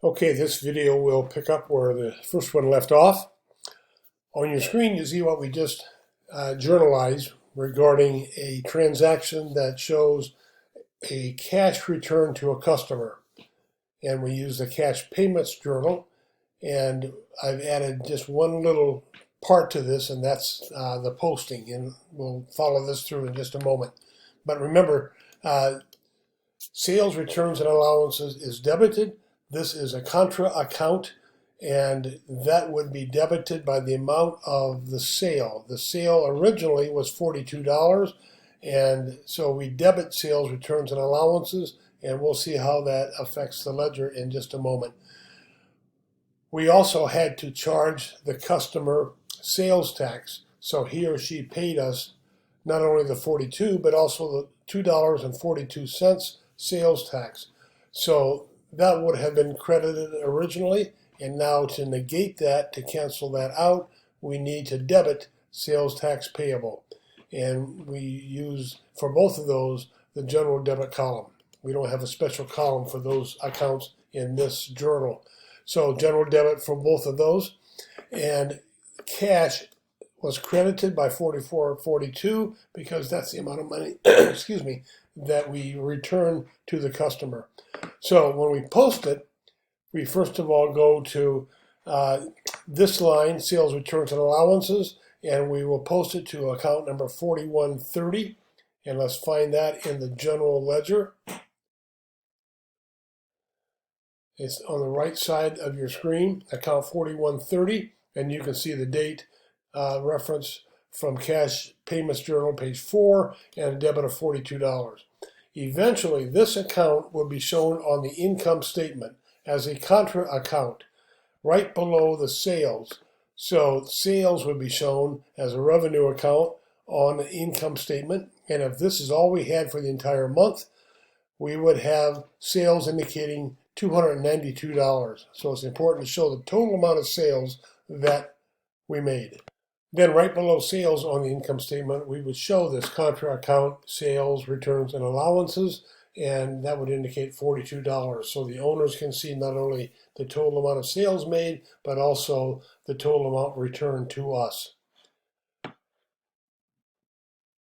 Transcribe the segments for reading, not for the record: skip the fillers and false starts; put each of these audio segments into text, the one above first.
Okay, this video will pick up where the first one left off. On your screen, you see what we just journalized regarding a transaction that shows a cash return to a customer. And we use the cash payments journal. And I've added just one little part to this, and that's the posting. And we'll follow this through in just a moment. But remember, sales returns and allowances is debited. This is a contra account, and that would be debited by the amount of the sale. The sale originally was $42, and so we debit sales returns and allowances, and we'll see how that affects the ledger in just a moment. We also had to charge the customer sales tax, so he or she paid us not only the $42, but also the $2.42 sales tax. So that would have been credited originally, and now to negate that, to cancel that out, we need to debit sales tax payable. And we use, for both of those, the general debit column. We don't have a special column for those accounts in this journal. So general debit for both of those. And cash was credited by $44.42 because that's the amount of money, excuse me, that we return to the customer. So when we post it, we first of all go to this line, sales returns and allowances, and we will post it to account number 4130. And let's find that in the general ledger. It's on the right side of your screen, account 4130, and you can see the date reference from Cash Payments Journal, page 4, and a debit of $42. Eventually, this account will be shown on the income statement as a contra account right below the sales. So sales would be shown as a revenue account on the income statement. And if this is all we had for the entire month, we would have sales indicating $292. So it's important to show the total amount of sales that we made. Then right below sales on the income statement, we would show this contra account, sales, returns, and allowances, and that would indicate $42. So the owners can see not only the total amount of sales made, but also the total amount returned to us.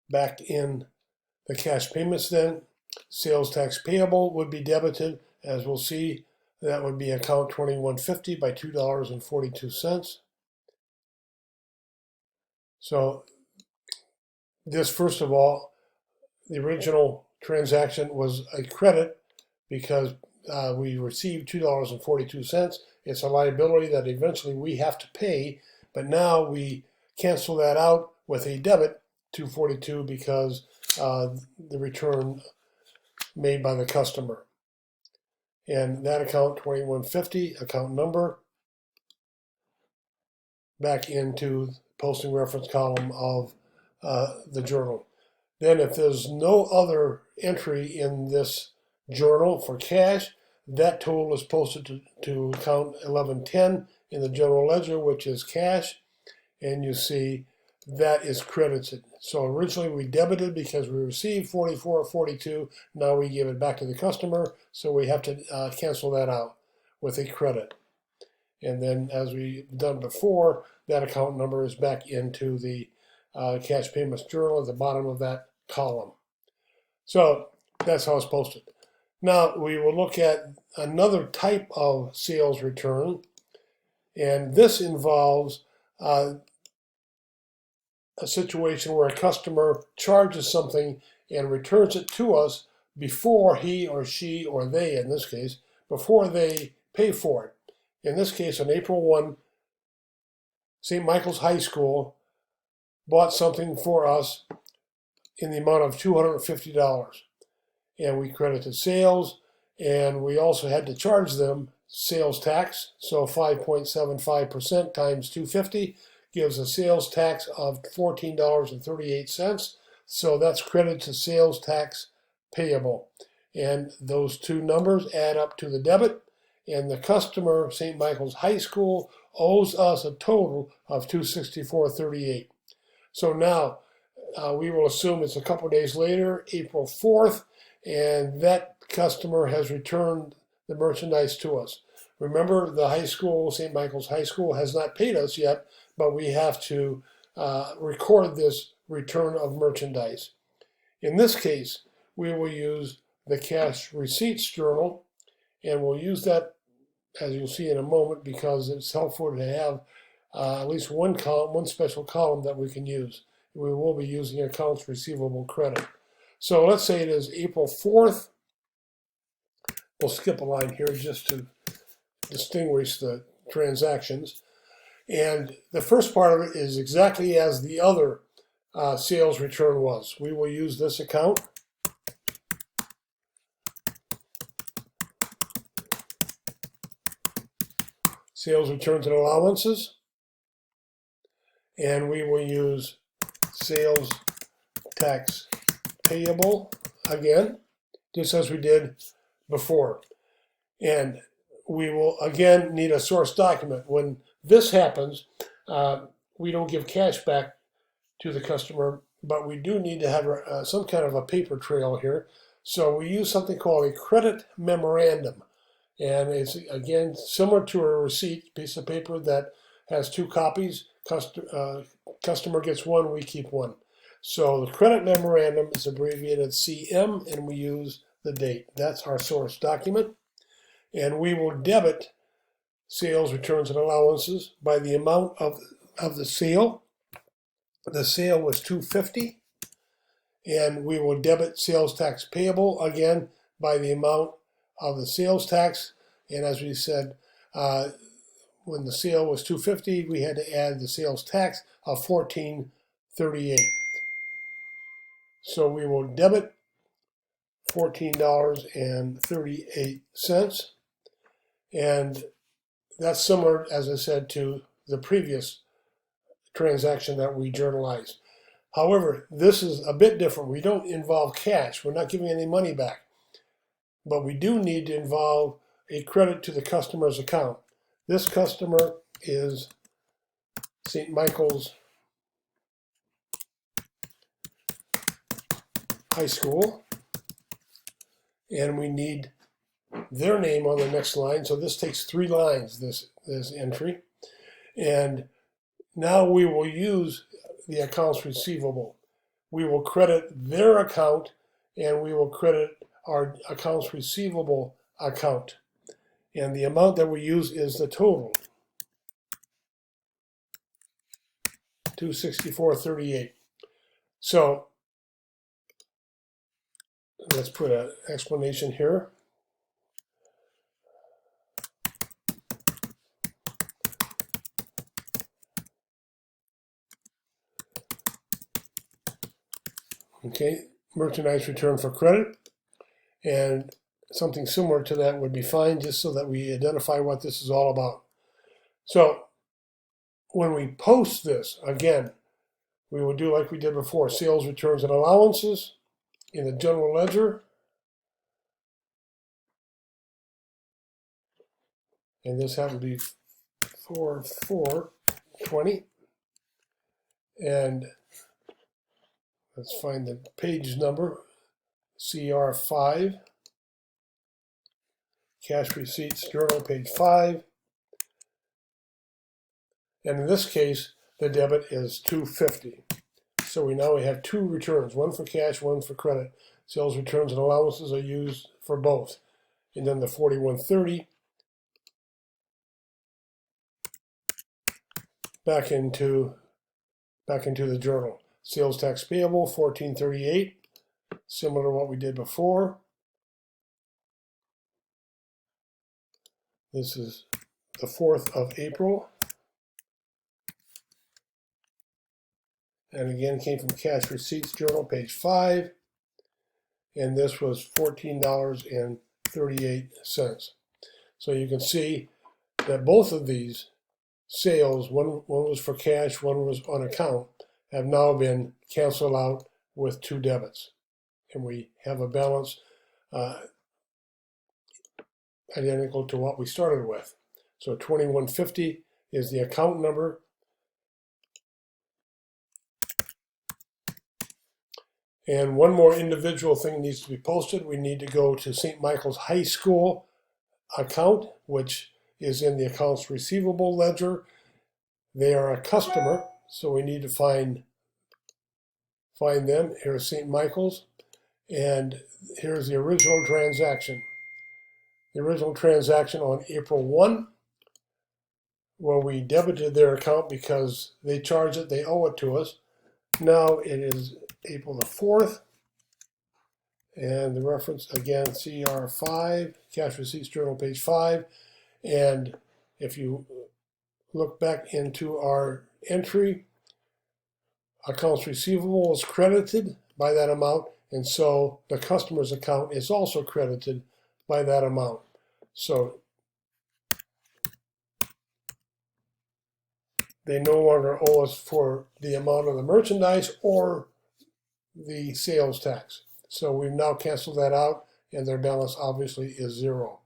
Back in the cash payments then, sales tax payable would be debited. As we'll see, that would be account 2150 by $2.42. So this, first of all, the original transaction was a credit because we received $2.42. It's a liability that eventually we have to pay, but now we cancel that out with a debit, $2.42, because the return made by the customer. And that account 2150, account number, back into posting reference column of the journal. Then if there's no other entry in this journal for cash, that total is posted to account 1110 in the general ledger, which is cash, and you see that is credited. So originally we debited because we received $44.42. Now we give it back to the customer, so we have to cancel that out with a credit. And then, as we've done before, that account number is back into the cash payments journal at the bottom of that column. So that's how it's posted. Now we will look at another type of sales return, and this involves a situation where a customer charges something and returns it to us before he or she, or they in this case, before they pay for it. In this case, on April 1, St. Michael's High School bought something for us in the amount of $250. And we credited sales, and we also had to charge them sales tax. So 5.75% times 250 gives a sales tax of $14.38. So that's credited to sales tax payable. And those two numbers add up to the debit. And the customer, St. Michael's High School, owes us a total of $264.38. So now we will assume it's a couple days later, April 4th, and that customer has returned the merchandise to us. Remember, the high school, St. Michael's High School, has not paid us yet, but we have to record this return of merchandise. In this case, we will use the cash receipts journal, and we'll use that, as you'll see in a moment, because it's helpful to have at least one column, one special column that we can use. We will be using accounts receivable credit. So let's say it is April 4th. We'll skip a line here just to distinguish the transactions. And the first part of it is exactly as the other sales return was. We will use this account. Sales returns and allowances. And we will use sales tax payable again, just as we did before. And we will again need a source document. When this happens, we don't give cash back to the customer, but we do need to have some kind of a paper trail here. So we use something called a credit memorandum. And it's, again, similar to a receipt, piece of paper that has two copies. Customer gets one, we keep one. So the credit memorandum is abbreviated CM, and we use the date. That's our source document. And we will debit sales returns and allowances by the amount of the sale. The sale was $250, and we will debit sales tax payable again by the amount of the sales tax. And as we said, when the sale was $250, we had to add the sales tax of $14.38. So we will debit $14.38, and that's similar, as I said, to the previous transaction that we journalized. However, this is a bit different. We don't involve cash. We're not giving any money back. But we do need to involve a credit to the customer's account. This customer is St. Michael's High School, and we need their name on the next line. So this takes 3 lines, this entry. And now we will use the accounts receivable. We will credit their account, and we will credit our accounts receivable account. And the amount that we use is the total, $264.38. So let's put an explanation here. Okay, merchandise return for credit, and something similar to that would be fine, just so that we identify what this is all about. So when we post this, again, we will do like we did before, sales returns and allowances in the general ledger. And this happened to be 4/4/20. And let's find the page number, CR5. Cash receipts journal, page 5. And in this case, the debit is $250. So we have 2 returns, one for cash, one for credit. Sales returns and allowances are used for both. And then the $41.30 back into the journal. Sales tax payable, $14.38, similar to what we did before. This is the 4th of April. And again, came from Cash Receipts Journal, page 5. And this was $14.38. So you can see that both of these sales, one was for cash, one was on account, have now been canceled out with 2 debits. And we have a balance identical to what we started with. So $21.50 is the account number. And one more individual thing needs to be posted. We need to go to St. Michael's High School account, which is in the accounts receivable ledger. They are a customer, so we need to find them. Here's St. Michael's, and here's the original transaction. The original transaction on April 1, where we debited their account because they charge it, they owe it to us. Now it is April the 4th, and the reference again, CR5, Cash Receipts Journal, page 5. And if you look back into our entry, accounts receivable is credited by that amount, and so the customer's account is also credited by that amount. So they no longer owe us for the amount of the merchandise or the sales tax. So we've now canceled that out, and their balance obviously is 0.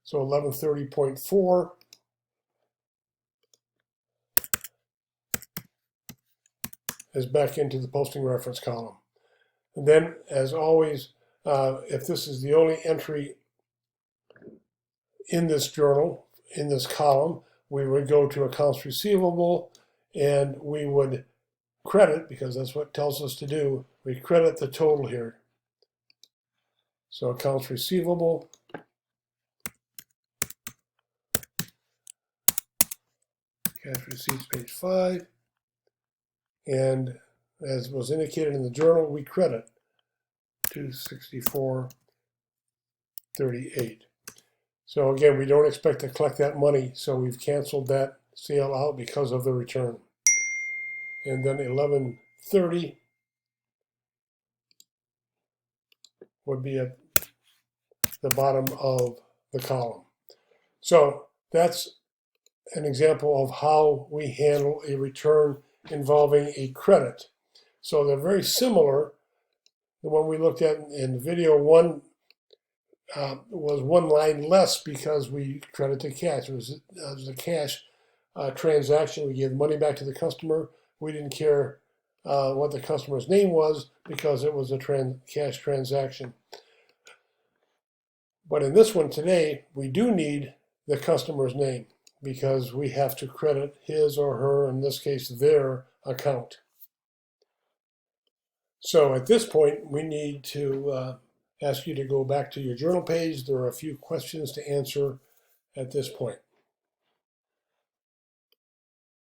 So 1130.4 is back into the posting reference column. And then, as always, if this is the only entry in this journal, in this column, we would go to accounts receivable, and we would credit, because that's what it tells us to do, we credit the total here. So accounts receivable, cash receipts, page 5, and as was indicated in the journal, we credit $264.38. So again, we don't expect to collect that money, so we've canceled that sale out because of the return. And then 1130 would be at the bottom of the column. So that's an example of how we handle a return involving a credit. So they're very similar. The one we looked at in video 1 was one line less because we credited cash. It was a cash transaction. We gave money back to the customer. We didn't care what the customer's name was because it was a cash transaction. But in this one today, we do need the customer's name because we have to credit his or her, in this case, their account. So at this point, we need to ask you to go back to your journal page. There are a few questions to answer at this point.